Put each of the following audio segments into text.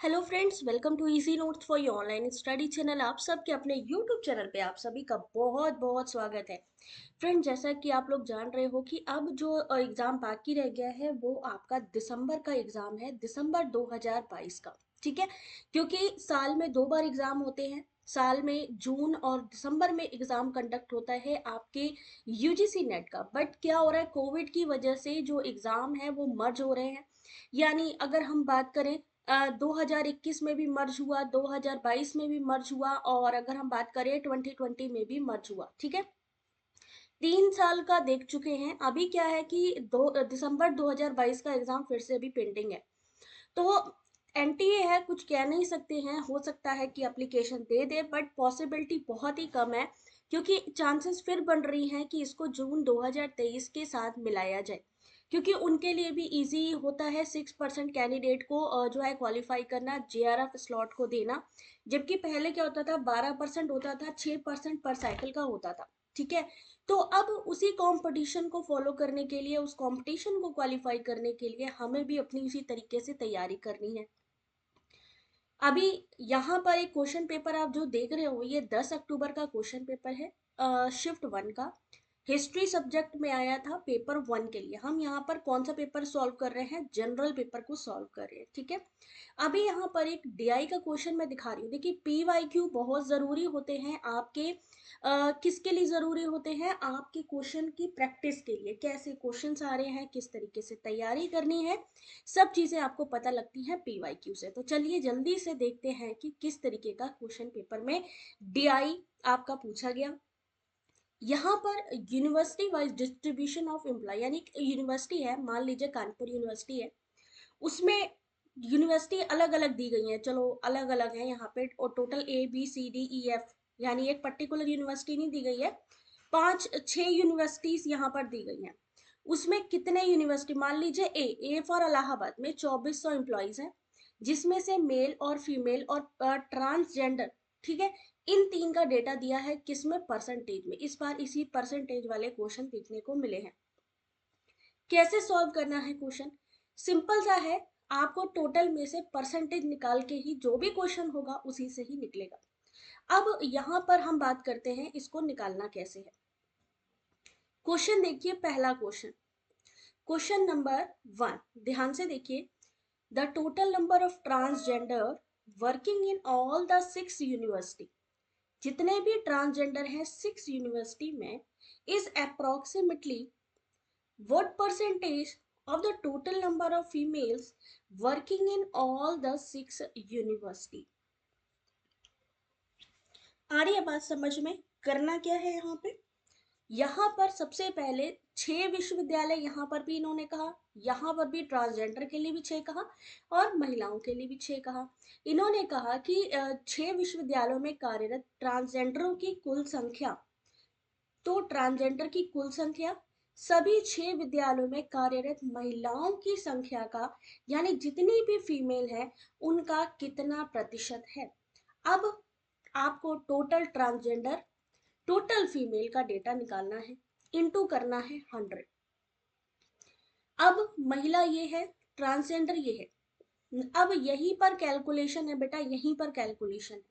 Hello friends, welcome to easy notes for your online study channel. आप सबके अपने YouTube channel पे आप सभी का बहुत बहुत स्वागत है। फ्रेंड्स, जैसा कि आप लोग जान रहे हो कि अब जो एग्ज़ाम बाकी रह गया है वो आपका दिसंबर का एग्ज़ाम है, दिसंबर 2022 का। ठीक है, क्योंकि साल में दो बार एग्ज़ाम होते हैं। साल में जून और दिसंबर में एग्ज़ाम कंडक्ट होता है आपके यूजीसी नेट का। बट क्या हो रहा है, कोविड की वजह से जो एग्ज़ाम है वो मर्ज हो रहे हैं। यानी अगर हम बात करें 2021 में भी मर्ज हुआ, 2022 में भी मर्ज हुआ, और अगर हम बात करें 2020 में भी मर्ज हुआ। ठीक है, 3 साल का देख चुके हैं। अभी क्या है कि दिसंबर 2022 का एग्जाम फिर से अभी पेंडिंग है। तो एनटीए है, कुछ कह नहीं सकते हैं। हो सकता है कि application they they, but possibility बहुत ही कम है, क्योंकि चांसेस फिर बन रही हैं कि इसको जून 2023 के साथ मिलाया जाए, क्योंकि उनके लिए भी इजी होता है 6% कैंडिडेट को जो है क्वालिफाई करना, जेआरएफ स्लॉट को देना। जबकि पहले क्या होता था, 12% होता था, 6% पर साइकिल का होता था। ठीक है, तो अब उसी कंपटीशन को फॉलो करने के लिए, उस कंपटीशन को क्वालिफाई करने के लिए हमें भी अपनी उसी तरीके से तैयारी करनी है। अभी यहाँ पर एक क्वेश्चन पेपर आप जो देख रहे हो, ये 10 अक्टूबर का क्वेश्चन पेपर है, शिफ्ट 1 का। हिस्ट्री सब्जेक्ट में आया था पेपर 1 के लिए। हम यहाँ पर कौन सा पेपर सॉल्व कर रहे हैं? जनरल पेपर को सॉल्व कर रहे हैं। ठीक है, अभी यहाँ पर एक डीआई का क्वेश्चन मैं दिखा रही हूँ। देखिए, पीवाईक्यू बहुत जरूरी होते हैं आपके। किसके लिए जरूरी होते हैं? आपके क्वेश्चन की प्रैक्टिस के लिए। कैसे क्वेश्चंस आ रहे हैं, किस तरीके से तैयारी करनी है, सब चीजें आपको पता लगती हैं पीवाईक्यू से। तो चलिए जल्दी से देखते हैं कि किस तरीके का क्वेश्चन पेपर में डीआई आपका पूछा गया। यहाँ पर university wise distribution of employ, यानी यूनिवर्सिटी है, मान लीजिए कानपुर यूनिवर्सिटी है, उसमें यूनिवर्सिटी अलग अलग दी गई है। चलो, अलग अलग है यहाँ पे, और टोटल ABCDEF, यानी एक पर्टिकुलर यूनिवर्सिटी नहीं दी गई है। 5-6 यूनिवर्सिटीज यहाँ पर दी गई हैं। उसमें कितने यूनिवर्सिटी, मान लीजिए ए फॉर इलाहाबाद में 2400 एम्प्लॉयज हैं, जिसमें से मेल और फीमेल और ट्रांसजेंडर, ठीक है, इन तीन का डेटा दिया है। किसमें? परसेंटेज में। इस बार इसी परसेंटेज वाले क्वेश्चन देखने को मिले हैं। कैसे सॉल्व करना है क्वेश्चन? सिंपल सा है, आपको टोटल में से परसेंटेज निकाल के ही जो भी क्वेश्चन होगा उसी से ही निकलेगा। अब यहाँ पर हम बात करते हैं इसको निकालना कैसे है। क्वेश्चन देखिए, पहला क्वेश्चन, क्वेश्चन नंबर 1, ध्यान से देखिए। The total number of transgender working in all the 6 university, जितने भी ट्रांसजेंडर हैं 6 यूनिवर्सिटी में, is approximately what percentage of the total number of females working in all the 6 university? आ रही है बात समझ में? करना क्या है यहाँ पे? यहाँ पर सबसे पहले 6 विश्वविद्यालय यहाँ पर भी इन्होंने कहा, यहाँ पर भी ट्रांसजेंडर के लिए भी 6 कहा, और महिलाओं के लिए भी 6 कहा। इन्होंने कहा कि 6 विश्वविद्यालयों में कार्यरत ट्रांसजेंडरों की कुल संख्या, तो ट्रांसजेंडर की कुल संख्या, सभी 6 विद्यालयों में कार्यरत महिलाओं की संख्या का, यानी जितनी भी फीमेल है उनका कितना प्रतिशत है। अब आपको टोटल ट्रांसजेंडर, टोटल फीमेल का डेटा निकालना है, इनटू करना है 100। अब महिला ये है, ट्रांसजेंडर ये है। अब यहीं पर कैलकुलेशन है बेटा, यहीं पर कैलकुलेशन है।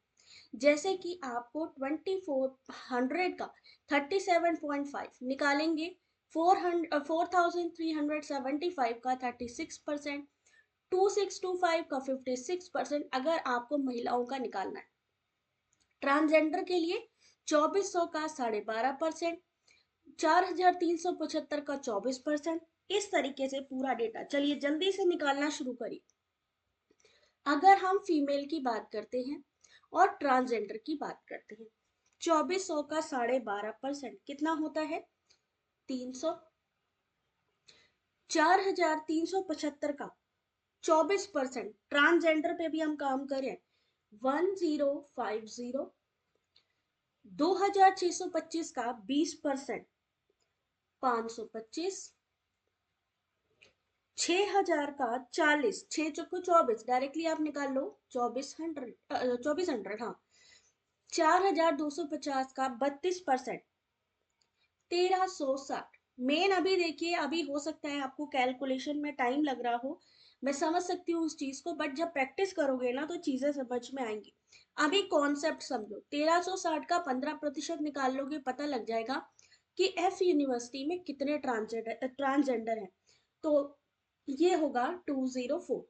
जैसे कि आपको 2400 का 37.5 निकालेंगे, 4375 का 36%, 2625 का 56%, अगर आपको महिलाओं का निकालना है। ट्रांसजेंडर के लिए 2400 का 12.5%, 4375 का 24%। इस तरीके से पूरा डेटा, चलिए जल्दी से निकालना शुरू करिए। अगर हम फीमेल की बात करते हैं और ट्रांसजेंडर की बात करते हैं, 2400 का 12.5% कितना होता है? 300। 4375 का 24%, ट्रांसजेंडर पे भी हम काम करें, 1050। 2625 का 20%, 525। 6000 का 40, 6 चौको 24, डायरेक्टली आप निकाल लो, 2400, हाँ। 4250 का 32%, 1360। मेन अभी देखिए, अभी हो सकता है आपको कैलकुलेशन में टाइम लग रहा हो, मैं समझ सकती हूँ उस चीज को, बट जब प्रैक्टिस करोगे ना तो चीजें समझ में आएंगी। अभी कॉन्सेप्ट समझो, 1360 का 15% निकाल लोगे, पता लग जाएगा कि एफ यूनिवर्सिटी में कितने ट्रांसजेंडर हैं। तो ये होगा 204।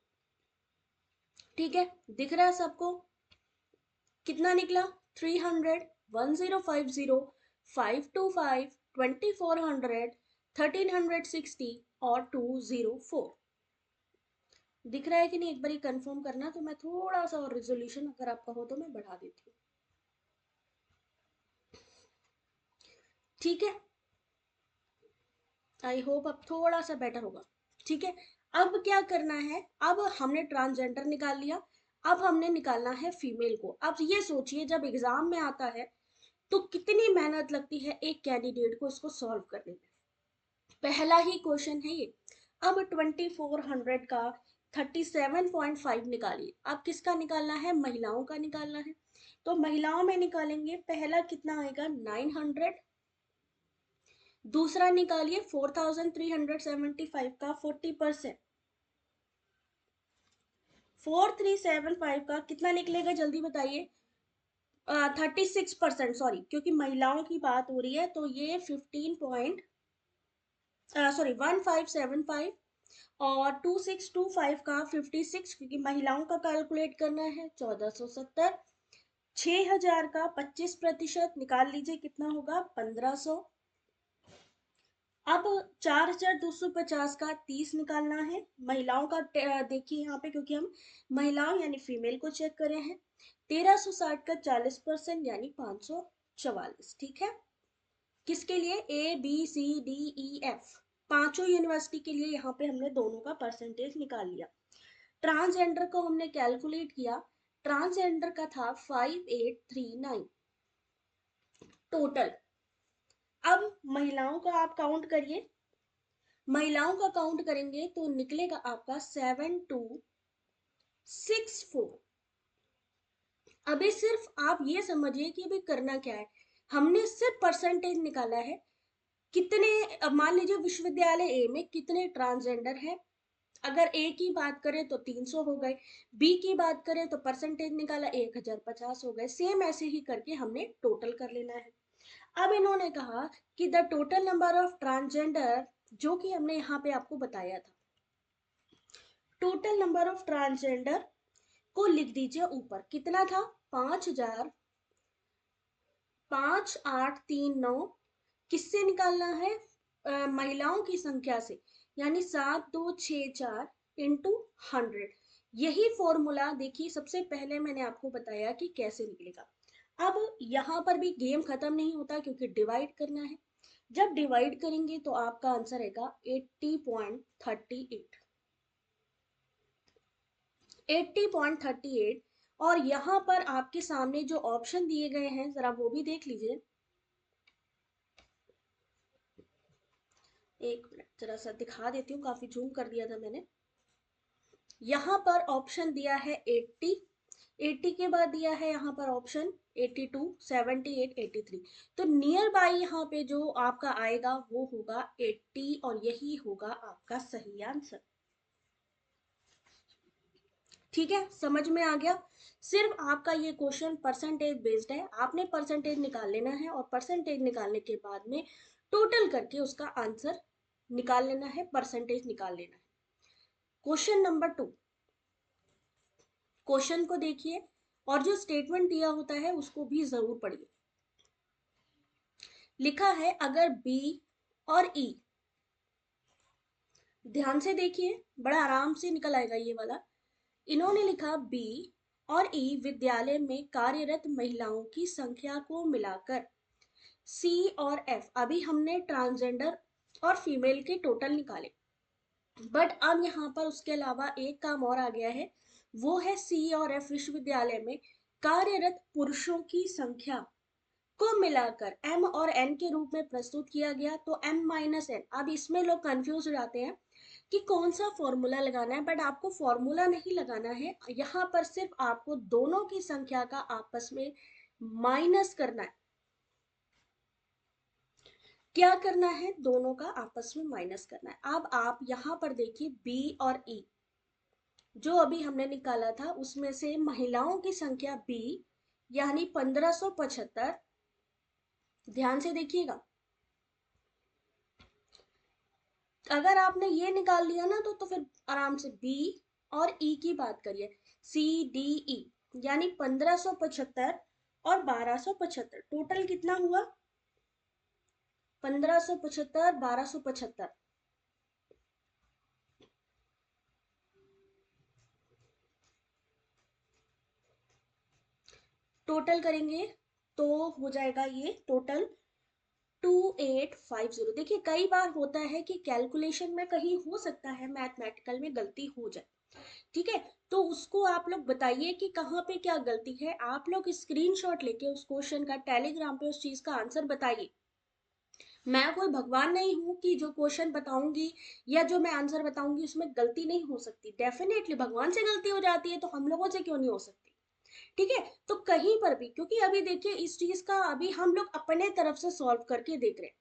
ठीक है, दिख रहा है सबको? कितना निकला? 300, 1050, 525, 2400, 1360 और 204। दिख रहा है कि नहीं? एक बार कंफर्म करना, तो मैं थोड़ा सा और रिजोल्यूशन अगर आपका हो तो मैं बढ़ा देती हूँ। ठीक है, आई होप अब थोड़ा सा बेटर होगा। ठीक है, अब क्या करना है? अब हमने ट्रांसजेंडर निकाल लिया, अब हमने निकालना है फीमेल को। अब ये सोचिए, जब एग्जाम में आता है तो कितनी मेहनत लगती है एक कैंडिडेट को इसको सॉल्व करने में। पहला ही क्वेश्चन है ये। अब 2400 का 37.5 निकालिए। अब किसका निकालना है? महिलाओं का निकालना है। तो महिलाओं में निकालेंगे, पहला कितना आएगा? 900। दूसरा निकालिए 4375 का 40%। 4375 का कितना निकलेगा? जल्दी बताइए। 36%, सॉरी, क्योंकि महिलाओं की बात हो रही है तो ये 15.1575 और 2625 का 56, क्योंकि महिलाओं का कैलकुलेट करना है 1470। 6000 का 25% निकाल लीजिए, कितना होगा? 1500। अब 4250 का 30 निकालना है। महिलाओं का देखिए यहाँ पे, क्योंकि हम महिलाओं यानी फीमेल को चेक करे हैं। 1360 का 40% यानी 544। ठीक है, किसके लिए? A B C D E F, पांचों यूनिवर्सिटी के लिए यहाँ पे हमने दोनों का परसेंटेज निकाल लिया। ट्रांसजेंडर को हमने कैलकुलेट किया, ट्रांसजेंडर का था 5839 टोटल। अब महिलाओं का आप काउंट करिए, महिलाओं का काउंट करेंगे तो निकलेगा आपका 7264। अभी सिर्फ आप ये समझिए कि अभी करना क्या है। हमने सिर्फ परसेंटेज निकाला है। कितने, अब मान लीजिए विश्वविद्यालय ए में कितने ट्रांसजेंडर हैं। अगर ए की बात करें तो 300 हो गए, बी की बात करें तो परसेंटेज निकाला 1050 हो गए। सेम ऐसे ही करके हमने टोटल कर लेना है। अब इन्होंने कहा कि the total number of transgender, जो कि हमने यहाँ पे आपको बताया था, टोटल नंबर ऑफ ट्रांसजेंडर को लिख दीजिए ऊपर। कितना था? 5000, 5839। किससे निकालना है? महिलाओं की संख्या से, यानी 7264 इंटू 100। यही फॉर्मूला देखिए, सबसे पहले मैंने आपको बताया कि कैसे निकलेगा। अब यहाँ पर भी गेम खत्म नहीं होता, क्योंकि डिवाइड करना है। जब डिवाइड करेंगे तो आपका आंसर आएगा 80.38। 80.38। और यहाँ पर आपके सामने जो ऑप्शन दिए गए हैं जरा वो भी देख लीजिए। एक मिनट, जरा सा दिखा देती हूँ, काफी जूम कर दिया था मैंने। यहाँ पर ऑप्शन दिया है 80, 80 के बाद दिया है यहाँ पर ऑप्शन 82, 78, 83। तो नियर बाई यहाँ पे जो आपका आएगा वो होगा 80, और यही होगा आपका सही आंसर। ठीक है, समझ में आ गया? सिर्फ आपका ये क्वेश्चन परसेंटेज बेस्ड है, आपने परसेंटेज निकाल लेना है, और परसेंटेज निकालने के बाद में टोटल करके उसका आंसर निकाल लेना है, परसेंटेज निकाल लेना है। क्वेश्चन नंबर 2, क्वेश्चन को देखिए और जो स्टेटमेंट दिया होता है उसको भी जरूर पढ़िए। लिखा है अगर बी और ई, ध्यान से देखिए, बड़ा आराम से निकल आएगा ये वाला। इन्होंने लिखा बी और ई विद्यालय में कार्यरत महिलाओं की संख्या को मिलाकर सी और एफ, अभी हमने ट्रांसजेंडर और फीमेल के टोटल निकाले, बट अब यहाँ पर उसके अलावा एक काम और आ गया है, वो है सी और एफ विश्वविद्यालय में कार्यरत पुरुषों की संख्या को मिलाकर एम और एन के रूप में प्रस्तुत किया गया। तो एम माइनस एन, अब इसमें लोग कंफ्यूज हो जाते हैं कि कौन सा फॉर्मूला लगाना है, बट आपको फॉर्मूला नहीं लगाना है, यहाँ पर सिर्फ आपको दोनों की संख्या का आपस में माइनस करना है। क्या करना है? दोनों का आपस में माइनस करना है। अब आप यहाँ पर देखिए बी और ई, जो अभी हमने निकाला था उसमें से महिलाओं की संख्या बी यानी 1575, ध्यान से देखिएगा। अगर आपने ये निकाल लिया ना तो फिर आराम से बी और ई की बात करिए, सी डी ई, यानी 1575 और 1275, टोटल कितना हुआ? 1575, 1275। टोटल करेंगे तो हो जाएगा ये टोटल 2850। देखिए कई बार होता है कि कैलकुलेशन में कहीं हो सकता है मैथमेटिकल में गलती हो जाए, ठीक है? तो उसको आप लोग बताइए कि कहाँ पे क्या गलती है। आप लोग स्क्रीनशॉट लेके उस क्वेश्चन का टेलीग्राम पे उस चीज का आंसर बताइए। मैं कोई भगवान नहीं हूं कि जो क्वेश्चन बताऊंगी या जो मैं आंसर बताऊंगी उसमें गलती नहीं हो सकती। डेफिनेटली भगवान से गलती हो जाती है तो हम लोगों से क्यों नहीं हो सकती? ठीक है? तो कहीं पर भी, क्योंकि अभी देखिए इस चीज का अभी हम लोग अपने तरफ से सॉल्व करके देख रहे हैं।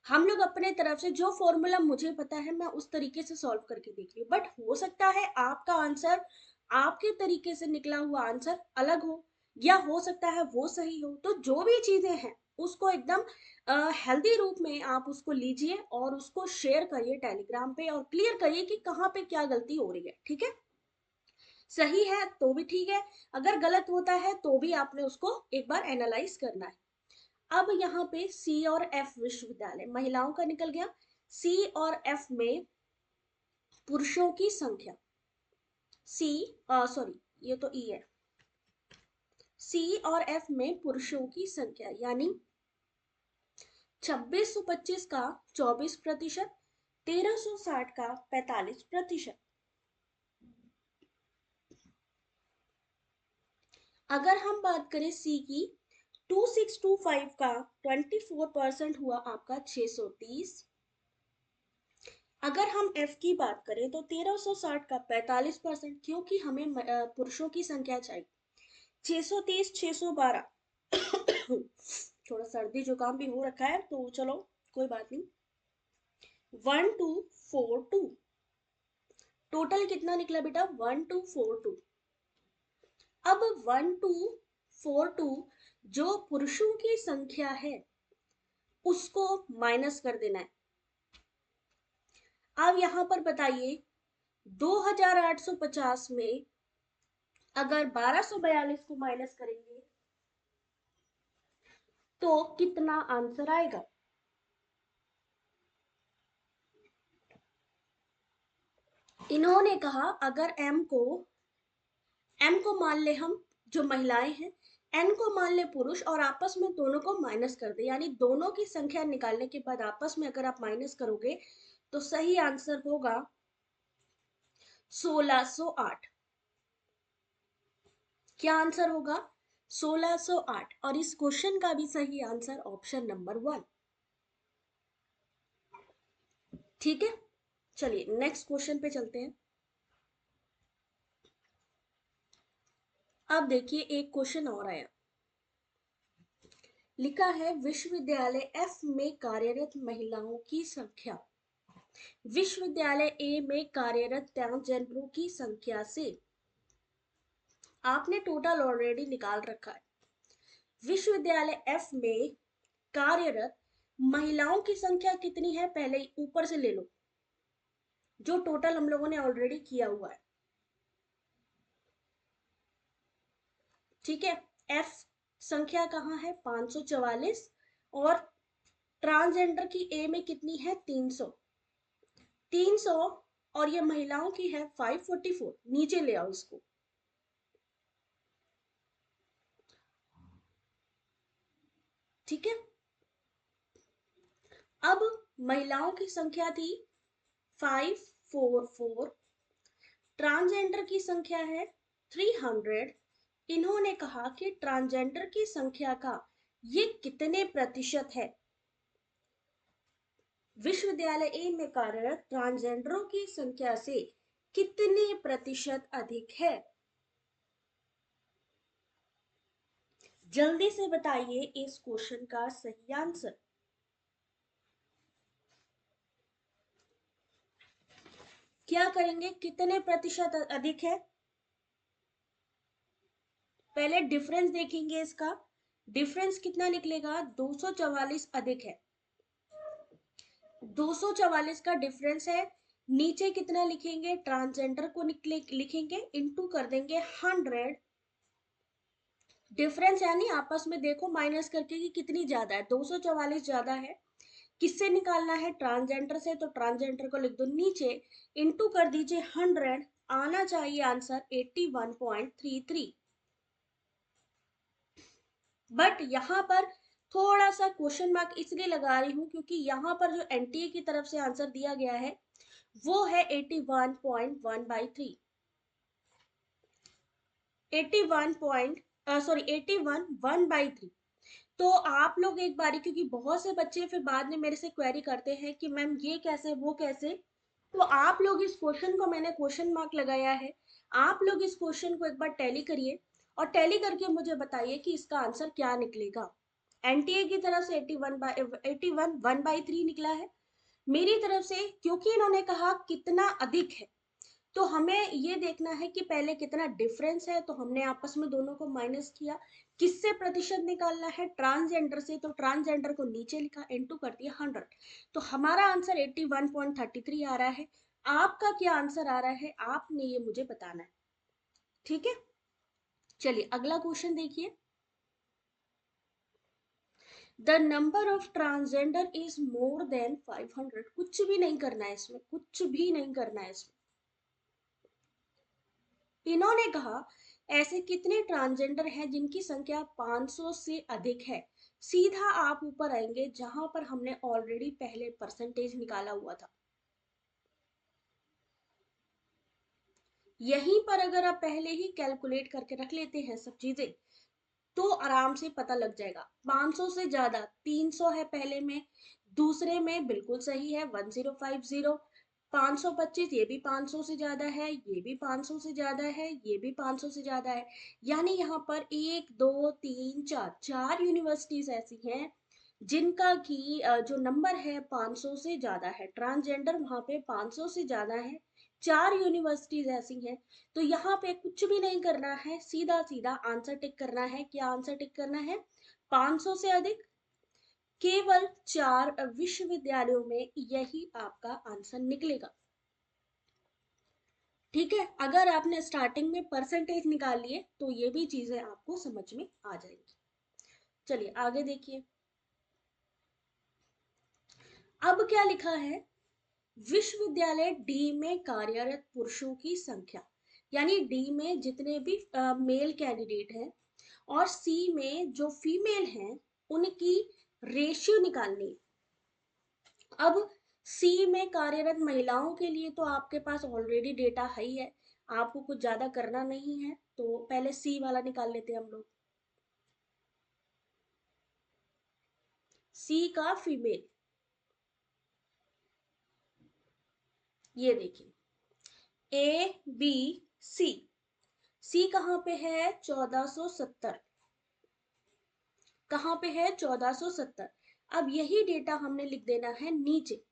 हम लोग अपने तरफ से जो फॉर्मूला मुझे पता है मैं उस तरीके से सॉल्व करके देख रही हूँ, बट हो सकता है आपका आंसर, आपके तरीके से निकला हुआ आंसर अलग हो, या हो सकता है वो सही हो। तो जो भी चीजें हैं उसको एकदम हेल्दी रूप में आप उसको लीजिए और उसको शेयर करिए टेलीग्राम पे और क्लियर करिए कि कहाँ पे क्या गलती हो रही है, ठीक है? सही है तो भी ठीक है, अगर गलत होता है तो भी आपने उसको एक बार एनालाइज करना है। अब यहाँ पे सी और एफ विश्वविद्यालय महिलाओं का निकल गया। सी और एफ में पुरुषों की संख्या, सी सॉरी ये तो ई है। सी और एफ में पुरुषों की संख्या यानी 2625 का 24%, 1360 का 45%। अगर हम बात करें सी की, 2625 का 24% हुआ आपका 630। अगर हम एफ की बात करें तो 1360 का 45%, क्योंकि हमें पुरुषों की संख्या चाहिए। 630, 612 थोड़ा सर्दी जुकाम भी हो रखा है तो चलो कोई बात नहीं। 1242, टोटल कितना निकला बेटा? 1242। अब 1242 जो पुरुषों की संख्या है उसको माइनस कर देना है। अब यहां पर बताइए 2850 में अगर 1242 को माइनस करेंगे तो कितना आंसर आएगा? इन्होंने कहा अगर एम को मान ले हम, जो महिलाएं हैं, एन को मान ले पुरुष, और आपस में दोनों को माइनस कर दे, यानी दोनों की संख्या निकालने के बाद आपस में अगर आप माइनस करोगे तो सही आंसर होगा 1608। क्या आंसर होगा? 1608। और इस क्वेश्चन का भी सही आंसर ऑप्शन नंबर 1। ठीक है, चलिए नेक्स्ट क्वेश्चन पे चलते हैं। अब देखिए एक क्वेश्चन और आया, लिखा है विश्वविद्यालय एफ में कार्यरत महिलाओं की संख्या विश्वविद्यालय ए में कार्यरत ट्रांसजेंडरों की संख्या से। आपने टोटल ऑलरेडी निकाल रखा है। विश्वविद्यालय एफ में कार्यरत महिलाओं की संख्या कितनी है पहले ऊपर से ले लो, जो टोटल हम लोगों ने ऑलरेडी किया हुआ है। ठीक है, एफ संख्या कहाँ है? 544, और ट्रांसजेंडर की ए में कितनी है? 300। 300 और ये महिलाओं की है 544, नीचे ले आओ इसको। ठीक है, अब महिलाओं की संख्या थी 544, ट्रांसजेंडर की संख्या है 300। इन्होंने कहा कि ट्रांसजेंडर की संख्या का ये कितने प्रतिशत है? विश्वविद्यालय ए में कार्यरत ट्रांसजेंडरों की संख्या से कितने प्रतिशत अधिक है? जल्दी से बताइए इस क्वेश्चन का सही आंसर। क्या करेंगे, कितने प्रतिशत अधिक है, पहले डिफरेंस देखेंगे इसका। डिफरेंस कितना निकलेगा, 244 अधिक है। 244 का डिफरेंस है। नीचे कितना लिखेंगे, ट्रांसजेंडर को निकले लिखेंगे, इनटू कर देंगे 100। डिफरेंस यानी आपस में देखो माइनस करके कि कितनी ज्यादा है, 244 ज्यादा है। किससे निकालना है, ट्रांसजेंडर से, तो ट्रांसजेंडर को लिख दो नीचे, इनटू कर दीजिए 100। आना चाहिए आंसर 81.33। बट यहाँ पर थोड़ा सा क्वेश्चन मार्क इसलिए लगा रही हूं क्योंकि यहाँ पर जो एनटीए की तरफ से आंसर दिया गया है वो है 81.1/3। 81 पॉइंट सॉरी 81 1/3। तो आप लोग एक बारी, क्योंकि बहुत से बच्चे फिर बाद में मेरे से क्वेरी करते हैं कि मैम ये कैसे वो कैसे, तो आप लोग इस क्वेश्चन को, मैंने क्वेश्चन मार्क लगाया है, आप लोग इस क्वेश्चन को एक बार टैली करिए और टैली करके मुझे बताइए कि इसका आंसर क्या निकलेगा। एनटीए की तरफ से 81 1/3 निकला है। मेरी तरफ से क्योंकि इन्होंने कहा कितना अधिक है, तो हमें ये देखना है कि पहले कितना डिफरेंस है, तो हमने आपस में दोनों को माइनस किया। किससे प्रतिशत निकालना है, ट्रांसजेंडर से, तो ट्रांसजेंडर को नीचे लिखा, इनटू कर दिया 100। तो हमारा आंसर 81.33 आ रहा है। आपका क्या आंसर आ रहा है, आपने ये मुझे बताना है। ठीक है, चलिए अगला क्वेश्चन देखिए। The number of transgender is more than 500। कुछ भी नहीं करना है इसमें, कुछ भी नहीं करना है इसमें। इन्होंने कहा ऐसे कितने ट्रांसजेंडर हैं जिनकी संख्या 500 से अधिक है। सीधा आप ऊपर आएंगे जहां पर हमने ऑलरेडी पहले परसेंटेज निकाला हुआ था। यहीं पर अगर आप पहले ही कैलकुलेट करके रख लेते हैं सब चीजें, तो आराम से पता लग जाएगा। 500 से ज्यादा 300 है पहले में, दूसरे में बिल्कुल सही है 1050। 525 ये भी 500 से ज्यादा है, ये भी 500 से ज्यादा है, ये भी 500 से ज्यादा है। यानी यहाँ पर 1 2 3 4 चार यूनिवर्सिटीज ऐसी हैं जिनका की जो नंबर है 500 से ज्यादा है, ट्रांसजेंडर वहां पे 500 से ज्यादा है। चार यूनिवर्सिटीज ऐसी हैं। तो यहाँ पे कुछ भी नहीं करना है, सीधा सीधा आंसर टिक करना है। क्या आंसर टिक करना है, 500 से अधिक केवल चार विश्वविद्यालयों में, यही आपका आंसर निकलेगा। ठीक है, अगर आपने स्टार्टिंग में परसेंटेज निकाल लिए तो ये भी चीजें आपको समझ में आ जाएंगी। चलिए आगे देखिए। अब क्या लिखा है, विश्वविद्यालय डी में कार्यरत पुरुषों की संख्या, यानी डी में जितने भी मेल कैंडिडेट हैं और सी में जो फीमेल हैं उनकी रेशियो निकालनी। अब सी में कार्यरत महिलाओं के लिए तो आपके पास ऑलरेडी डेटा है ही है, आपको कुछ ज्यादा करना नहीं है, तो पहले सी वाला निकाल लेते हैं हम लोग। सी का फीमेल, ये देखिए ए बी सी। सी कहाँ पे है, 1470। कहाँ पे है, 1470। अब यही डेटा हमने लिख देना है नीचे,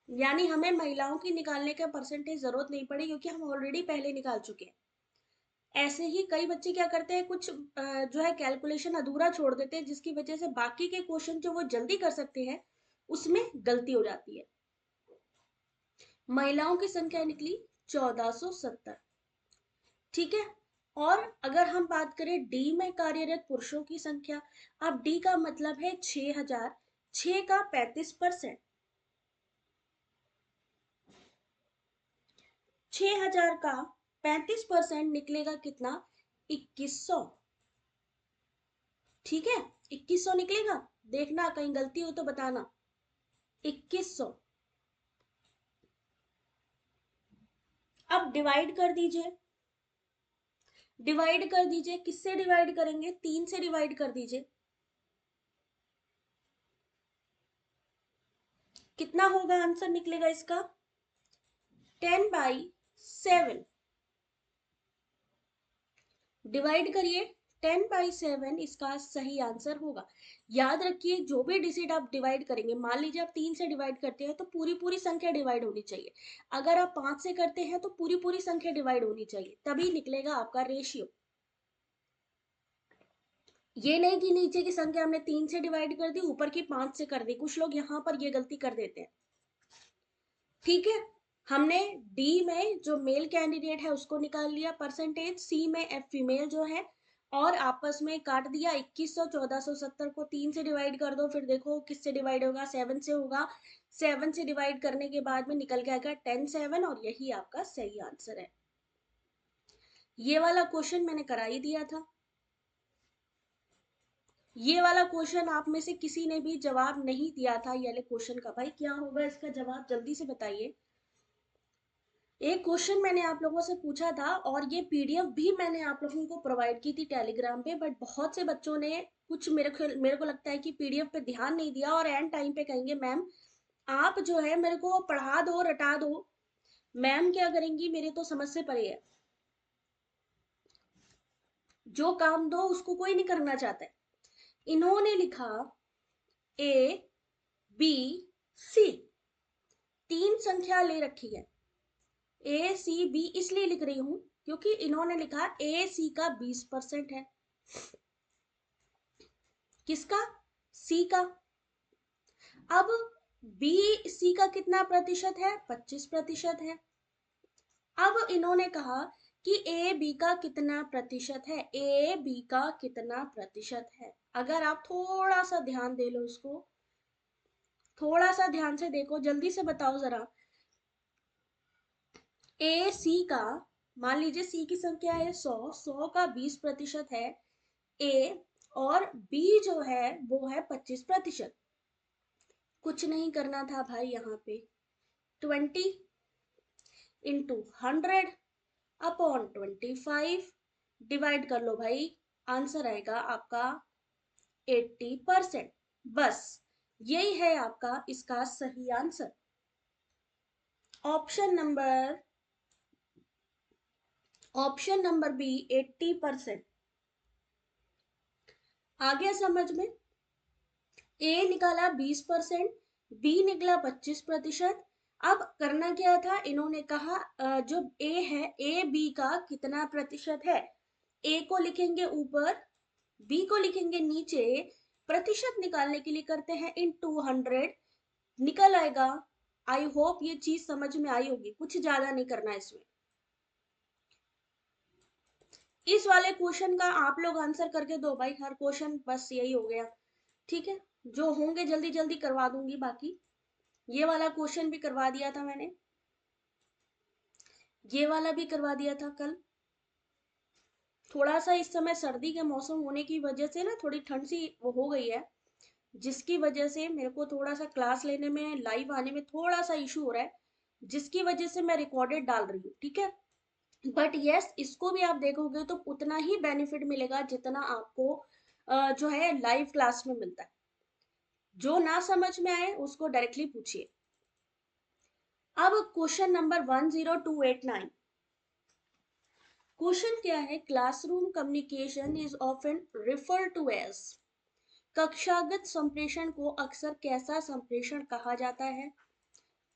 यानी हमें महिलाओं की निकालने का परसेंटेज जरूरत नहीं पड़ी क्योंकि हम ऑलरेडी पहले निकाल चुके हैं। ऐसे ही कई बच्चे क्या करते हैं, कुछ जो है कैलकुलेशन अधूरा छोड़ देते हैं, जिसकी वजह से बाकी के क्वेश्चन जो वो जल्दी कर सकते हैं उसमें गलती हो जाती है। महिलाओं की संख्या निकली 1470। ठीक है, और अगर हम बात करें डी में कार्यरत पुरुषों की संख्या, अब डी का मतलब है 6000, 6 का 35%। 6000 का 35% निकलेगा कितना, 2100। ठीक है, 2100 निकलेगा। देखना कहीं गलती हो तो बताना। 2100। अब डिवाइड कर दीजिए, डिवाइड कर दीजिए, किससे डिवाइड करेंगे, 3 से डिवाइड कर दीजिए। कितना होगा आंसर निकलेगा इसका, 10/7। डिवाइड करिए 10/7 इसका सही आंसर होगा। याद रखिए, जो भी डिजिट आप डिवाइड करेंगे, मान लीजिए आप 3 से डिवाइड करते हैं तो पूरी पूरी संख्या डिवाइड होनी चाहिए। अगर आप 5 से करते हैं तो पूरी पूरी संख्या डिवाइड होनी चाहिए, तभी निकलेगा आपका रेशियो। ये नहीं कि नीचे की संख्या हमने 3 से डिवाइड कर दी, ऊपर की 5 से कर दी। कुछ लोग यहाँ पर ये गलती कर देते हैं। ठीक है, हमने डी में जो मेल कैंडिडेट है उसको निकाल लिया परसेंटेज, सी में एफ फीमेल जो है, और आपस में काट दिया। 2100 1470 को 3 से डिवाइड कर दो, फिर देखो किससे डिवाइड होगा, 7 से होगा। 7 से डिवाइड करने के बाद में निकल के आएगा 10/7, और यही आपका सही आंसर है। ये वाला क्वेश्चन मैंने करा ही दिया था। ये वाला क्वेश्चन आप में से किसी ने भी जवाब नहीं दिया था ये वाले क्वेश्चन का। भाई क्या होगा इसका जवाब, जल्दी से बताइए। एक क्वेश्चन मैंने आप लोगों से पूछा था, और ये पीडीएफ भी मैंने आप लोगों को प्रोवाइड की थी टेलीग्राम पे, बट बहुत से बच्चों ने, कुछ मेरे को लगता है कि पीडीएफ पे ध्यान नहीं दिया, और एंड टाइम पे कहेंगे मैम आप जो है मेरे को पढ़ा दो, रटा दो। मैम क्या करेंगी, मेरे तो समझ से परे है। जो काम दो उसको कोई नहीं करना चाहता है। इन्होंने लिखा ए बी सी, 3 संख्या ले रखी है। ए सी बी इसलिए लिख रही हूं क्योंकि इन्होंने लिखा ए सी का 20% है। किसका, सी का। अब बी सी का कितना प्रतिशत है, 25% है। अब इन्होंने कहा कि ए बी का कितना प्रतिशत है, ए बी का कितना प्रतिशत है। अगर आप थोड़ा सा ध्यान दे लो इसको, थोड़ा सा ध्यान से देखो, जल्दी से बताओ जरा। ए सी का, मान लीजिए सी की संख्या है 100, 100 का 20% है ए, और बी जो है वो है 25%। कुछ नहीं करना था भाई, यहाँ पे 20 इंटू 100/25 डिवाइड कर लो भाई, आंसर आएगा आपका 80%। बस यही है आपका इसका सही आंसर। Option number B 80%। आ गया समझ में। ए निकाला 20%, बी निकला 25%। अब करना क्या था, इन्होंने कहा जो ए है, ए बी का कितना प्रतिशत है। ए को लिखेंगे ऊपर, बी को लिखेंगे नीचे। प्रतिशत निकालने के लिए करते हैं इनटू 100, निकल आएगा। आई होप ये चीज समझ में आई होगी, कुछ ज्यादा नहीं करना इसमें। इस वाले क्वेश्चन का आप लोग आंसर करके दो भाई, हर क्वेश्चन बस यही हो गया। ठीक है, जो होंगे जल्दी जल्दी करवा दूंगी। बाकी ये वाला क्वेश्चन भी करवा दिया था मैंने, ये वाला भी करवा दिया था कल। थोड़ा सा इस समय सर्दी के मौसम होने की वजह से ना थोड़ी ठंड सी वो हो गई है, जिसकी वजह से मेरे को थोड़ा सा क्लास लेने में, लाइव आने में थोड़ा सा इशू हो रहा है, जिसकी वजह से मैं रिकॉर्डेड डाल रही हूँ। ठीक है, बट यस, इसको भी आप देखोगे तो उतना ही बेनिफिट मिलेगा जितना आपको जो है लाइव क्लास में मिलता है। जो ना समझ में आए उसको डायरेक्टली पूछिए। अब क्वेश्चन नंबर 10289। क्वेश्चन क्या है, classroom communication is often refer to as. कक्षागत संप्रेषण को अक्सर कैसा संप्रेषण कहा जाता है।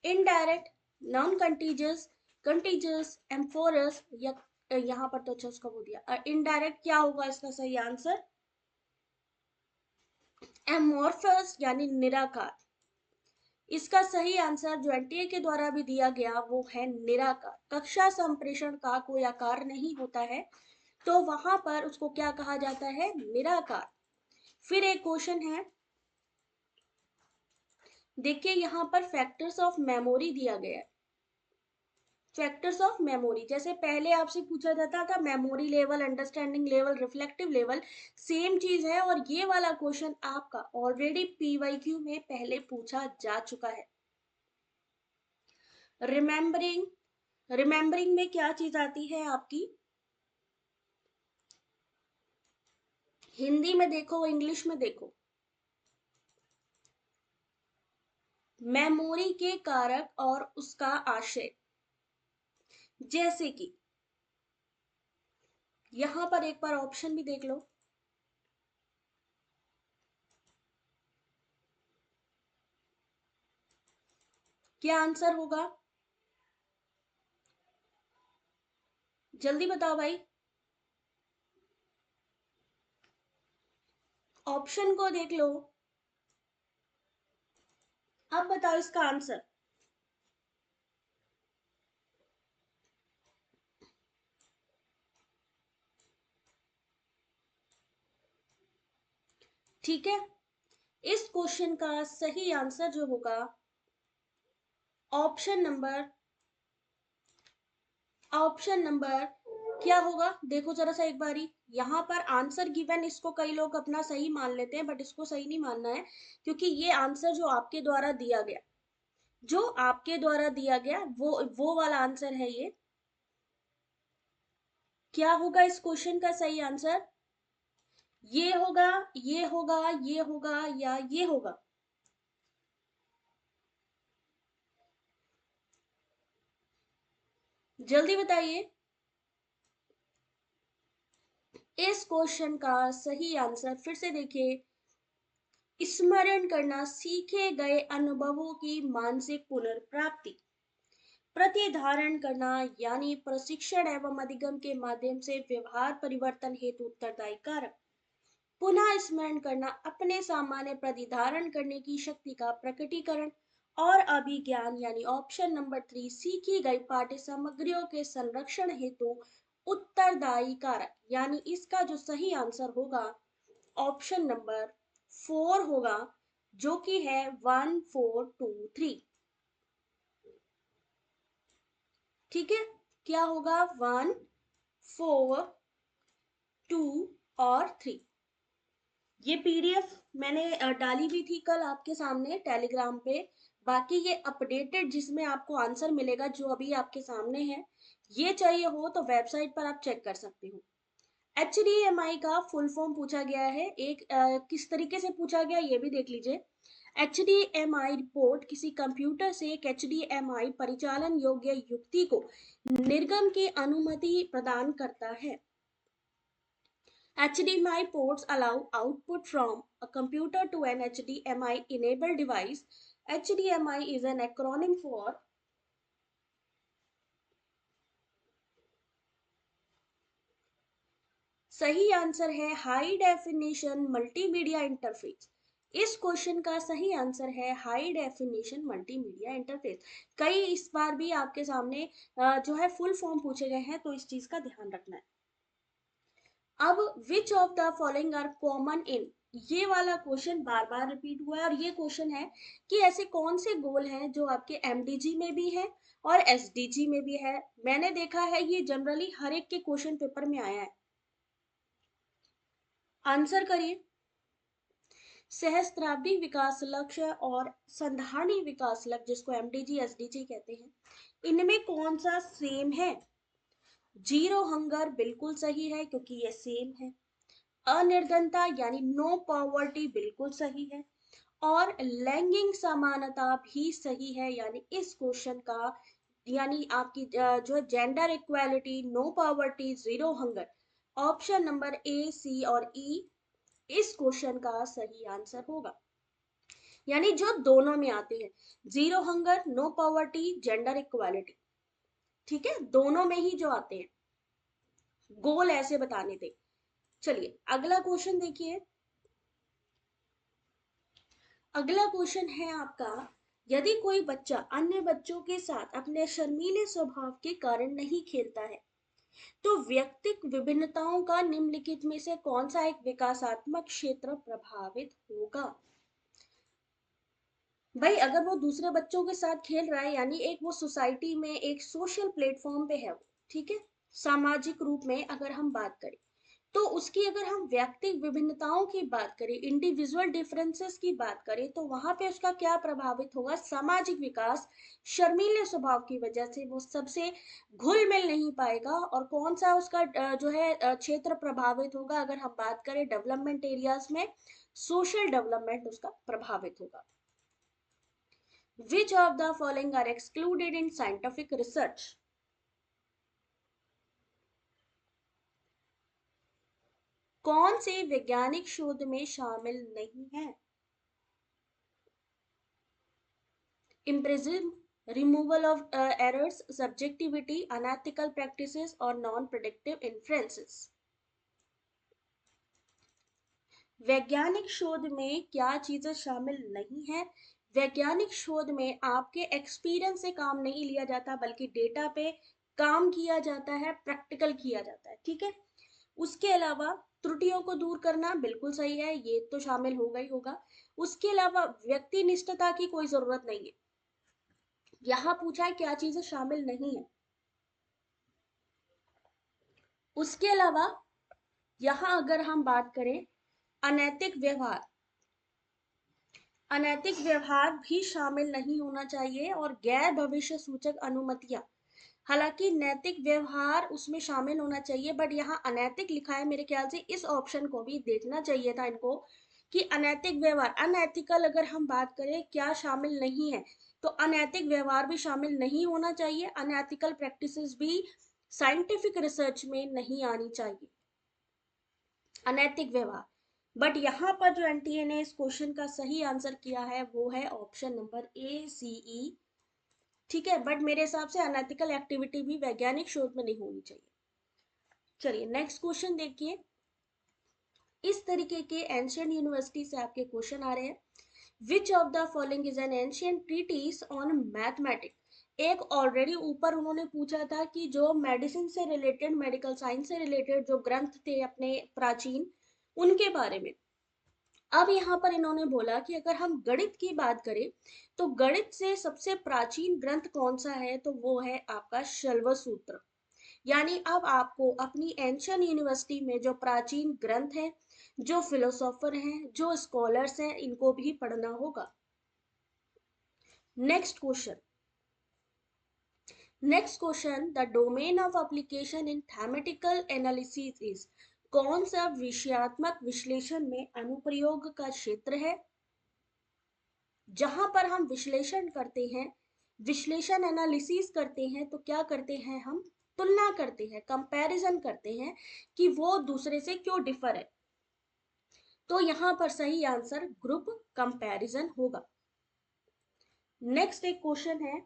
Indirect, non contagious, contagious, amorphous, या यहाँ पर तो अच्छा उसका वो दिया इनडायरेक्ट। क्या होगा इसका सही आंसर, एमोरफस यानी निराकार। इसका सही आंसर जो एनटीए के द्वारा भी दिया गया वो है निराकार। कक्षा संप्रेषण का कोई आकार नहीं होता है, तो वहां पर उसको क्या कहा जाता है, निराकार। फिर एक क्वेश्चन है, देखिए यहाँ पर फैक्टर्स ऑफ मेमोरी दिया गया है। फैक्टर्स ऑफ मेमोरी, जैसे पहले आपसे पूछा जाता था memory level, understanding level, reflective level, same चीज है। और ये वाला क्वेश्चन आपका ऑलरेडी पीवाईक्यू में पहले पूछा जा चुका है। रिमेम्बरिंग, रिमेम्बरिंग में क्या चीज आती है आपकी, हिंदी में देखो, इंग्लिश में देखो। मेमोरी के कारक और उसका आशय, जैसे कि यहां पर एक बार ऑप्शन भी देख लो। क्या आंसर होगा? जल्दी बताओ भाई। ऑप्शन को देख लो। अब बताओ इसका आंसर। ठीक है, इस क्वेश्चन का सही आंसर जो होगा ऑप्शन नंबर, ऑप्शन नंबर क्या होगा देखो जरा सा एक बारी। यहाँ पर आंसर गिवन, इसको कई लोग अपना सही मान लेते हैं बट इसको सही नहीं मानना है, क्योंकि ये आंसर जो आपके द्वारा दिया गया, जो आपके द्वारा दिया गया वो वाला आंसर है ये। क्या होगा इस क्वेश्चन का सही आंसर? ये होगा, ये होगा, ये होगा या ये होगा? जल्दी बताइए। इस क्वेश्चन का सही आंसर फिर से देखिए, स्मरण करना, सीखे गए अनुभवों की मानसिक पुनर्प्राप्ति, प्रतिधारण करना यानी प्रशिक्षण एवं अधिगम के माध्यम से व्यवहार परिवर्तन हेतु उत्तरदायी कारक, पुनः स्मरण करना, अपने सामान्य प्रतिधारण करने की शक्ति का प्रकटीकरण, और अभिज्ञान यानी ऑप्शन नंबर 3 सीखी गई पाठ्य सामग्रियों के संरक्षण हेतु उत्तरदायी कारक, यानी इसका जो सही आंसर होगा ऑप्शन नंबर 4 होगा, जो कि है 1423। ठीक है, क्या होगा? 1 4 2 और 3। ये पीडीएफ मैंने डाली भी थी कल आपके सामने टेलीग्राम पे। बाकी ये अपडेटेड जिसमें आपको आंसर मिलेगा जो अभी आपके सामने है, ये चाहिए हो तो वेबसाइट पर आप चेक कर सकते हो। HDMI का फुल फॉर्म पूछा गया है, एक किस तरीके से पूछा गया ये भी देख लीजिए। HDMI रिपोर्ट किसी कंप्यूटर से एक HDMI परिचालन योग्य युक्ति को निर्गम की अनुमति प्रदान करता है। HDMI ports allow output from a computer to an HDMI enabled device. HDMI is an acronym for, सही आंसर है हाई डेफिनेशन मल्टीमीडिया इंटरफेस। इस क्वेश्चन का सही आंसर है हाई डेफिनेशन मल्टीमीडिया इंटरफेस। कई इस बार भी आपके सामने जो है फुल फॉर्म पूछे गए हैं, तो इस चीज का ध्यान रखना है। अब which of the following are common in, ये वाला क्वेश्चन बार बार रिपीट हुआ है, और ये क्वेश्चन है कि ऐसे कौन से गोल हैं जो आपके एमडीजी में भी है और एसडीजी में भी है। मैंने देखा है ये जनरली हर एक के क्वेश्चन पेपर में आया है। आंसर करिए। सहस्त्राब्दी विकास लक्ष्य और संधारणी विकास लक्ष्य, जिसको एमडीजी एसडीजी कहते हैं, इनमें कौन सा सेम है? जीरो हंगर बिल्कुल सही है क्योंकि ये सेम है। अनिर्धनता यानी नो पॉवर्टी बिल्कुल सही है। और लैंगिक समानता भी सही है, यानी इस क्वेश्चन का, यानी आपकी जो gender equality, no poverty, zero hunger, option number A, C और ई इस क्वेश्चन का सही आंसर होगा। यानी जो दोनों में आते हैं, zero hunger, no poverty, gender equality, ठीक है, दोनों में ही जो आते हैं, गोल ऐसे बताने थे। चलिए अगला क्वेश्चन देखिए। अगला क्वेश्चन है आपका, यदि कोई बच्चा अन्य बच्चों के साथ अपने शर्मीले स्वभाव के कारण नहीं खेलता है, तो व्यक्तिक विभिन्नताओं का निम्नलिखित में से कौन सा एक विकासात्मक क्षेत्र प्रभावित होगा? भाई अगर वो दूसरे बच्चों के साथ खेल रहा है, यानी एक वो सोसाइटी में एक सोशल प्लेटफॉर्म पे है वो, ठीक है, सामाजिक रूप में अगर हम बात करें, तो उसकी अगर हम व्यक्तिगत विभिन्नताओं की बात करें, इंडिविजुअल डिफरेंसेस की बात करें, तो वहां पे उसका क्या प्रभावित होगा? सामाजिक विकास। शर्मीले स्वभाव की वजह से वो सबसे घुल मिल नहीं पाएगा। और कौन सा उसका जो है क्षेत्र प्रभावित होगा? अगर हम बात करें डेवलपमेंट एरियाज में, सोशल डेवलपमेंट उसका प्रभावित होगा। Which of the following are excluded in scientific research? कौन से वैज्ञानिक शोध में शामिल नहीं है? Impressionism, removal of errors, subjectivity, unethical practices और नॉन प्रेडिक्टिव इन्फ्लुएंसेस। वैज्ञानिक शोध में क्या चीजें शामिल नहीं है? वैज्ञानिक शोध में आपके एक्सपीरियंस से काम नहीं लिया जाता, बल्कि डेटा पे काम किया जाता है, प्रैक्टिकल किया जाता है, ठीक है। उसके अलावा त्रुटियों को दूर करना बिल्कुल सही है, ये तो शामिल होगा ही होगा। उसके अलावा व्यक्तिनिष्ठता की कोई जरूरत नहीं है। यहाँ पूछा है क्या चीजें शामिल नहीं है। उसके अलावा यहाँ अगर हम बात करें अनैतिक व्यवहार, अनैतिक व्यवहार भी शामिल नहीं होना चाहिए, और गैर भविष्य सूचक अनुमतियां, हालांकि नैतिक व्यवहार उसमें शामिल होना चाहिए, बट यहाँ अनैतिक लिखा है, मेरे ख्याल से इस ऑप्शन को भी देखना चाहिए था इनको, कि अनैतिक व्यवहार, अनएथिकल अगर हम बात करें क्या शामिल नहीं है, तो अनैतिक व्यवहार भी शामिल नहीं होना चाहिए, अनएथिकल प्रैक्टिसेस भी साइंटिफिक रिसर्च में नहीं आनी चाहिए, अनैतिक व्यवहार। बट यहाँ पर जो एनटीए ने इस क्वेश्चन का सही आंसर किया है वो है ऑप्शन नंबर ए, सी, ई, ठीक है। बट मेरे हिसाब से अनएथिकल एक्टिविटी भी वैज्ञानिक शोध में नहीं होनी चाहिए। चलिए नेक्स्ट क्वेश्चन देखिए। इस तरीके के एंशियंट यूनिवर्सिटी से आपके क्वेश्चन आ रहे हैं। Which of the following is an ancient treatise on mathematics. एक ऑलरेडी ऊपर उन्होंने पूछा था कि जो मेडिसिन से रिलेटेड, मेडिकल साइंस से रिलेटेड जो ग्रंथ थे अपने प्राचीन, उनके बारे में। अब यहाँ पर इन्होंने बोला कि अगर हम गणित की बात करें तो गणित से सबसे प्राचीन ग्रंथ कौन सा है, तो वो है आपका शल्व सूत्र। यानी अब आपको अपनी एंशियंट यूनिवर्सिटी में जो प्राचीन ग्रंथ हैं, जो फिलोसोफर हैं, जो स्कॉलर्स हैं, इनको भी पढ़ना होगा। Next question, next question, the domain of application in thematical analysis is. कौन सा विषयात्मक विश्लेषण में अनुप्रयोग का क्षेत्र है? जहां पर हम विश्लेषण करते हैं, विश्लेषण एनालिसिस करते हैं, तो क्या करते हैं हम? तुलना करते हैं, कंपैरिजन करते हैं कि वो दूसरे से क्यों डिफर है। तो यहां पर सही आंसर ग्रुप कंपैरिजन होगा। नेक्स्ट एक क्वेश्चन है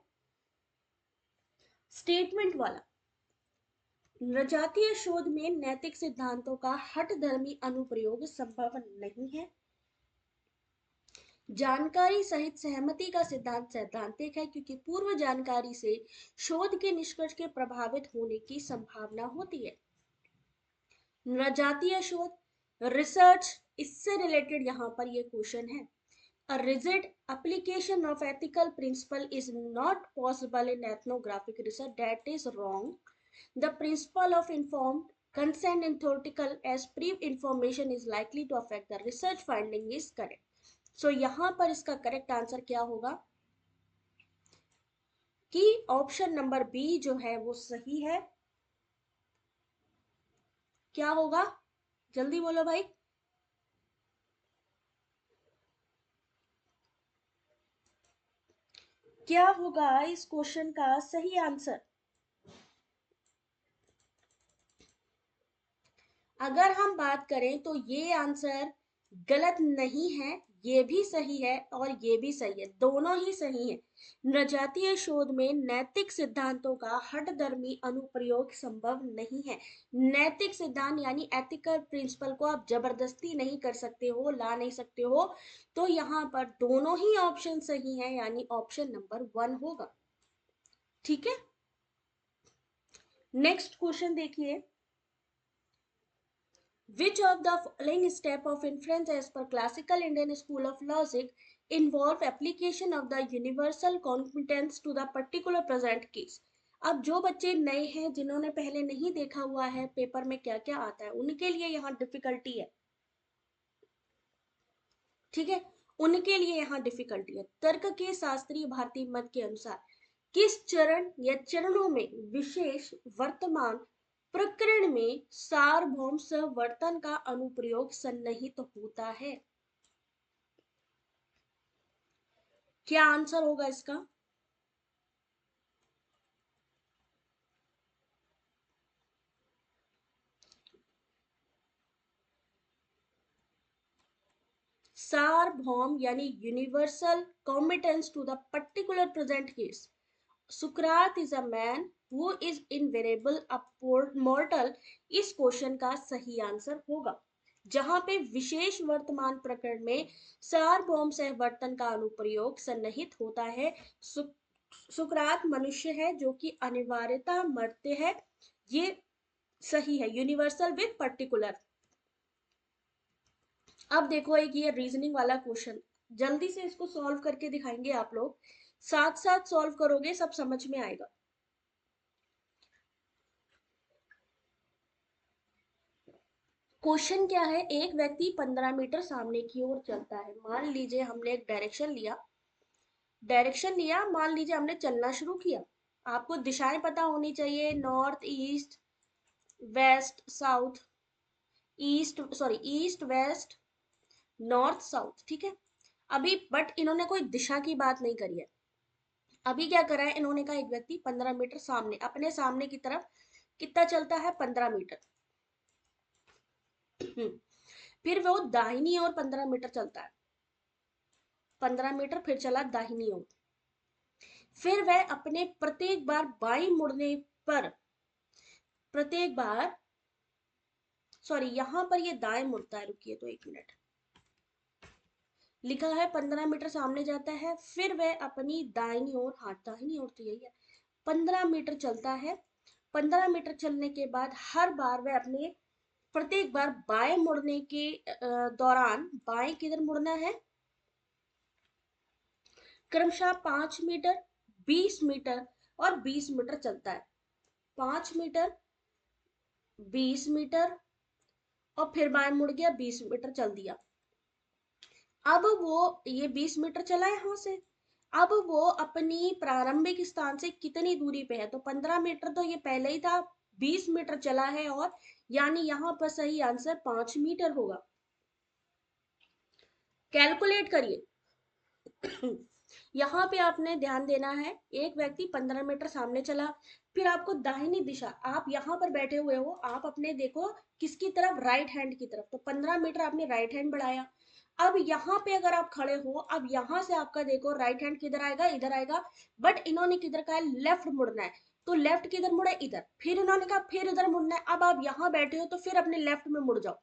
स्टेटमेंट वाला। नृजातीय शोध में नैतिक सिद्धांतों का हठधर्मी अनुप्रयोग संभव नहीं है। जानकारी सहित सहमति का सिद्धांत सैद्धांतिक है, क्योंकि पूर्व जानकारी से शोध के निष्कर्ष के प्रभावित होने की संभावना होती है। नृजातीय शोध, रिसर्च, इससे रिलेटेड यहाँ पर ये क्वेश्चन है। A rigid application of ethical principle is not possible in ethnographic research. That is wrong. The principle of informed consent in theoretical as pre-information is likely to affect the research finding is correct. So यहाँ पर इसका correct answer क्या होगा कि option number B जो है वो सही है। क्या होगा, जल्दी बोलो भाई। क्या होगा इस क्वेश्चन का सही आंसर? अगर हम बात करें तो ये आंसर गलत नहीं है, ये भी सही है और ये भी सही है, दोनों ही सही है। नृजातीय शोध में नैतिक सिद्धांतों का हठधर्मी अनुप्रयोग संभव नहीं है। नैतिक सिद्धांत यानी एथिकल प्रिंसिपल को आप जबरदस्ती नहीं कर सकते हो, ला नहीं सकते हो। तो यहाँ पर दोनों ही ऑप्शन सही है, यानी ऑप्शन नंबर 1 होगा, ठीक है। नेक्स्ट क्वेश्चन देखिए। Which of the following step of inference as per classical Indian school of logic involve application of the universal competence to the particular present case? अब जो बच्चे नए हैं, जिन्होंने पहले नहीं देखा हुआ है पेपर में क्या क्या आता है, उनके लिए यहाँ डिफिकल्टी है, ठीक है। उनके लिए यहाँ डिफिकल्टी है। तर्क के शास्त्रीय भारतीय मत के अनुसार किस चरण या चरणों में विशेष वर्तमान प्रकरण में सार्वभौम सहवर्तन का अनुप्रयोग सन्निहित होता है? क्या आंसर होगा इसका? सार्वभौम यानी universal competence to the particular present case. सुकरात is a man who is invariable a mortal इस क्वेश्चन का सही आंसर होगा। जहां पे विशेष वर्तमान प्रकरण में सार्वभौम सहवर्तन का अनुप्रयोग सन्निहित होता है। सुकरात मनुष्य है जो कि अनिवार्यता मरते हैं, ये सही है। Universal with particular. अब देखो एक ये रीजनिंग वाला क्वेश्चन, जल्दी से इसको सॉल्व करके दिखाएंगे आप लोग, साथ साथ सॉल्व करोगे सब समझ में आएगा। क्वेश्चन क्या है, एक व्यक्ति 15 मीटर सामने की ओर चलता है। मान लीजिए हमने एक डायरेक्शन लिया, मान लीजिए हमने चलना शुरू किया। आपको दिशाएं पता होनी चाहिए, north east west south, east west north south, ठीक है। अभी बट इन्होंने कोई दिशा की बात नहीं करी है। अभी क्या करा है इन्होंने कहा, एक व्यक्ति 15 मीटर सामने, अपने सामने की तरफ कितना चलता है, 15 मीटर। फिर वो दाहिनी ओर 15 मीटर चलता है, 15 मीटर फिर चला दाहिनी ओर। फिर वह अपने प्रत्येक बार बाई मुड़ने पर, प्रत्येक बार, सॉरी यहां पर ये दाएं मुड़ता है, रुकिए तो 1 मिनट। लिखा है 15 मीटर सामने जाता है, फिर वह अपनी दाहिनी ओर, हाँ दाहिनी ओर तो यही है, 15 मीटर चलता है। 15 मीटर चलने के बाद हर बार वह अपने प्रत्येक बार बाएं मुड़ने के दौरान, बाएं किधर मुड़ना है, क्रमशः 5 मीटर, 20 मीटर और 20 मीटर चलता है। 5 मीटर, 20 मीटर और फिर बाएं मुड़ गया, 20 मीटर चल दिया। अब वो ये 20 मीटर चला यहां से, अब वो अपनी प्रारंभिक स्थान से कितनी दूरी पे है, तो 15 मीटर तो ये पहले ही था, 20 मीटर चला है, और यानी यहां पर सही आंसर 5 मीटर होगा। कैलकुलेट करिए। यहाँ पे आपने ध्यान देना है, एक व्यक्ति 15 मीटर सामने चला, फिर आपको दाहिनी दिशा, आप यहाँ पर बैठे हुए हो, आप अपने देखो किसकी तरफ, राइट हैंड की तरफ, तो 15 मीटर आपने राइट हैंड बढ़ाया। अब यहाँ पे अगर आप खड़े हो, अब यहाँ से आपका देखो राइट हैंड किधर आएगा, इधर आएगा, बट इन्होंने किधर कहा है, लेफ्ट मुड़ना है, तो लेफ्ट किधर मुड़े, इधर, फिर इन्होंने कहा फिर इधर मुड़ना है। अब आप यहाँ बैठे हो तो फिर अपने लेफ्ट में मुड़ जाओ,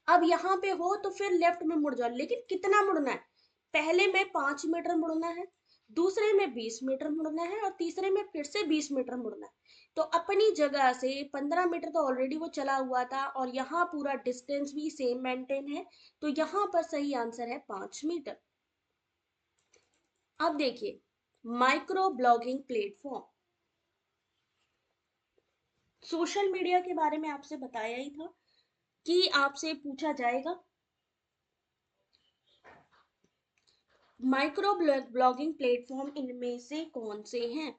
अब यहाँ पे हो तो फिर लेफ्ट में मुड़ जाओ, लेकिन कितना मुड़ना है, पहले में 5 मीटर मुड़ना है, दूसरे में 20 मीटर मुड़ना है, और तीसरे में फिर से 20 मीटर मुड़ना है। तो अपनी जगह से 15 मीटर तो ऑलरेडी वो चला हुआ था, और यहाँ पूरा डिस्टेंस भी सेम मेंटेन है, तो यहाँ पर सही आंसर है 5 मीटर। अब देखिए, micro blogging platform, social media के बारे में आपसे बताया ही था कि आपसे पूछा जाएगा। माइक्रो ब्लॉगिंग प्लेटफॉर्म इनमें से कौन से हैं,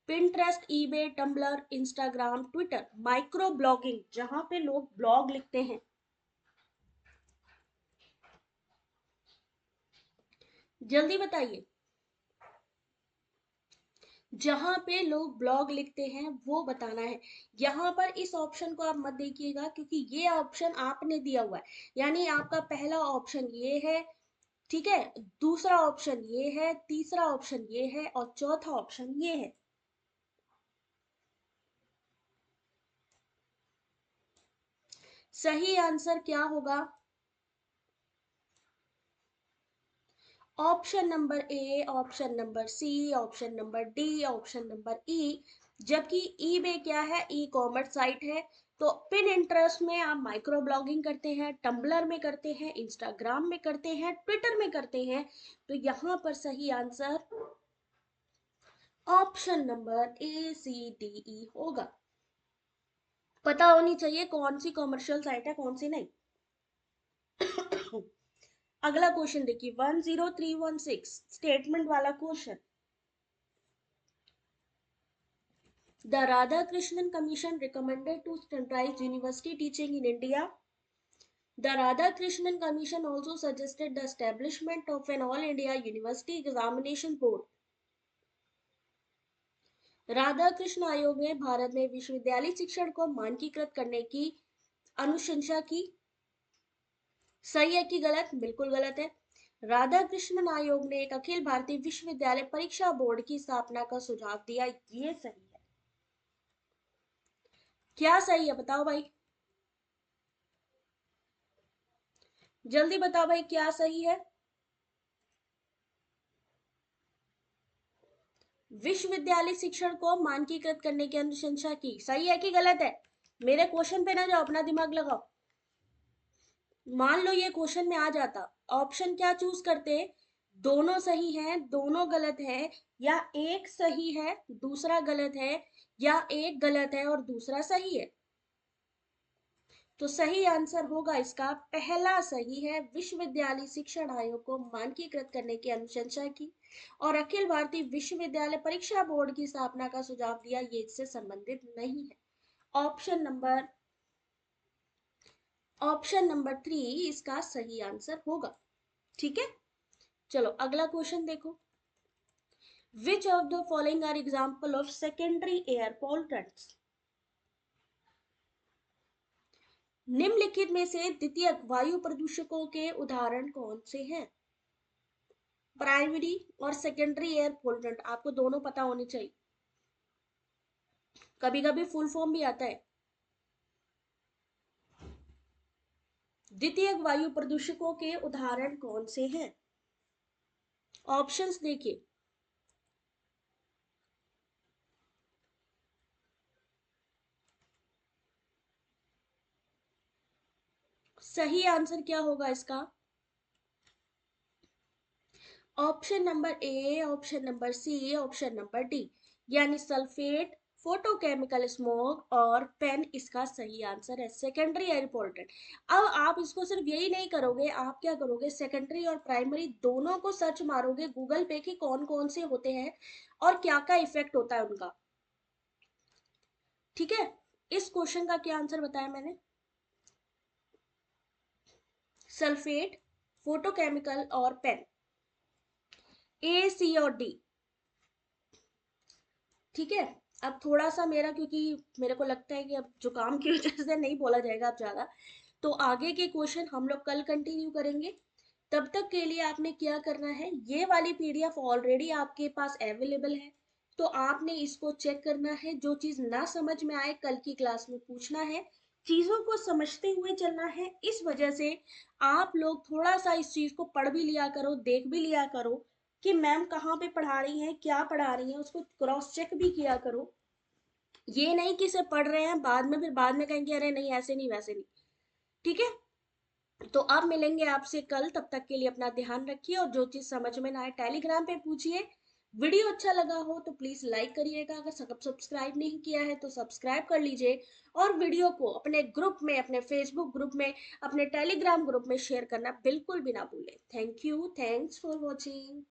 Pinterest, eBay, Tumblr, Instagram, Twitter. Micro blogging जहां पे लोग ब्लॉग लिखते हैं, जल्दी बताइए, जहां पे लोग ब्लॉग लिखते हैं वो बताना है। यहां पर इस ऑप्शन को आप मत देखिएगा, क्योंकि ये ऑप्शन आपने दिया हुआ है, यानी आपका पहला ऑप्शन ये है, ठीक है, दूसरा ऑप्शन ये है, तीसरा ऑप्शन ये है, और चौथा ऑप्शन ये है। सही आंसर क्या होगा, option number A, option number C, option number D, option number E. जबकि ई में क्या है, ई कॉमर्स साइट है। तो पिन इंटरेस्ट में आप माइक्रो ब्लॉगिंग करते हैं, टम्बलर में करते हैं, इंस्टाग्राम में करते हैं, ट्विटर में करते हैं, तो यहां पर सही answer option number A C D E होगा। पता होनी चाहिए कौन सी कॉमर्शियल साइट है कौन सी नहीं। अगला क्वेश्चन देखिए, 10316 स्टेटमेंट वाला question. The Radhakrishnan Commission recommended to standardize university teaching in India. The Radhakrishnan Commission also suggested the establishment of an all India university examination board. Radhakrishna आयोग ने भारत में विश्वविद्यालय शिक्षण को मानकीकृत करने की अनुशंसा की। सही है कि गलत, बिल्कुल गलत है। राधा कृष्णन आयोग ने एक अखिल भारतीय विश्वविद्यालय परीक्षा बोर्ड की स्थापना का सुझाव दिया, ये सही है। क्या सही है बताओ भाई, जल्दी बताओ भाई क्या सही है। विश्वविद्यालय शिक्षण को मानकीकृत करने की अनुशंसा की, सही है कि गलत है? मेरे क्वेश्चन पे ना जाओ, अपना दिमाग लगाओ। मान लो ये क्वेश्चन में आ जाता, ऑप्शन क्या चूज करते? दोनों सही हैं, दोनों गलत है, या एक सही है दूसरा गलत है, या एक गलत है और दूसरा सही है। तो सही आंसर होगा इसका पहला सही है, विश्वविद्यालय शिक्षण आयोग को मानकीकृत करने की अनुशंसा की और अखिल भारतीय विश्वविद्यालय परीक्षा बोर्ड की स्थापना का सुझाव दिया, ये इससे संबंधित नहीं है। ऑप्शन नंबर ऑप्शन नंबर 3 इसका सही आंसर होगा। ठीक है, चलो अगला क्वेश्चन देखो। Which of the following are example of secondary air pollutants? निम्नलिखित में से द्वितीयक वायु प्रदूषकों के उदाहरण कौन से हैं? प्राइमरी और सेकेंडरी एयर पोल्यूटेंट आपको दोनों पता होने चाहिए, कभी कभी फुल फॉर्म भी आता है। द्वितीयक वायु प्रदूषकों के उदाहरण कौन से हैं? ऑप्शंस देखिए। सही आंसर क्या होगा इसका? Option number A, option number C, option number D, यानी सल्फेट, फोटोकेमिकल स्मोक और पेन इसका सही आंसर है, सेकेंडरी एयर पोल्यूटेंट। अब आप इसको सिर्फ यही नहीं करोगे, आप क्या करोगे, सेकेंडरी और प्राइमरी दोनों को सर्च मारोगे गूगल पे कि कौन कौन से होते हैं और क्या क्या इफेक्ट होता है उनका। ठीक है, इस क्वेश्चन का क्या आंसर बताया मैंने? सल्फेट, फोटोकेमिकल और पेन, ए सी और डी। ठीक है, अब थोड़ा सा मेरा, क्योंकि मेरे को लगता है कि अब जुकाम की वजह से नहीं बोला जाएगा अब ज्यादा, तो आगे के क्वेश्चन हम लोग कल कंटिन्यू करेंगे। तब तक के लिए आपने क्या करना है, ये वाली पीडीएफ ऑलरेडी आपके पास अवेलेबल है, तो आपने इसको चेक करना है, जो चीज ना समझ में आए कल की क्लास में पूछना है, चीजों को समझते हुए चलना है। इस वजह से आप लोग थोड़ा सा इस चीज को पढ़ भी लिया करो, देख भी लिया करो कि मैम कहाँ पे पढ़ा रही हैं, क्या पढ़ा रही हैं, उसको क्रॉस चेक भी किया करो। ये नहीं कि सिर्फ पढ़ रहे हैं, बाद में फिर बाद में कहेंगे अरे नहीं ऐसे नहीं वैसे नहीं। ठीक है, तो अब मिलेंगे आपसे कल, तब तक के लिए अपना ध्यान रखिए और जो चीज समझ में ना आए टेलीग्राम पे पूछिए। वीडियो अच्छा लगा हो तो प्लीज लाइक करिएगा, अगर सब्सक्राइब नहीं किया है तो सब्सक्राइब कर लीजिए और वीडियो को अपने ग्रुप में, अपने फेसबुक ग्रुप में, अपने टेलीग्राम ग्रुप में शेयर करना बिल्कुल भी ना भूलें। Thank you, thanks for watching.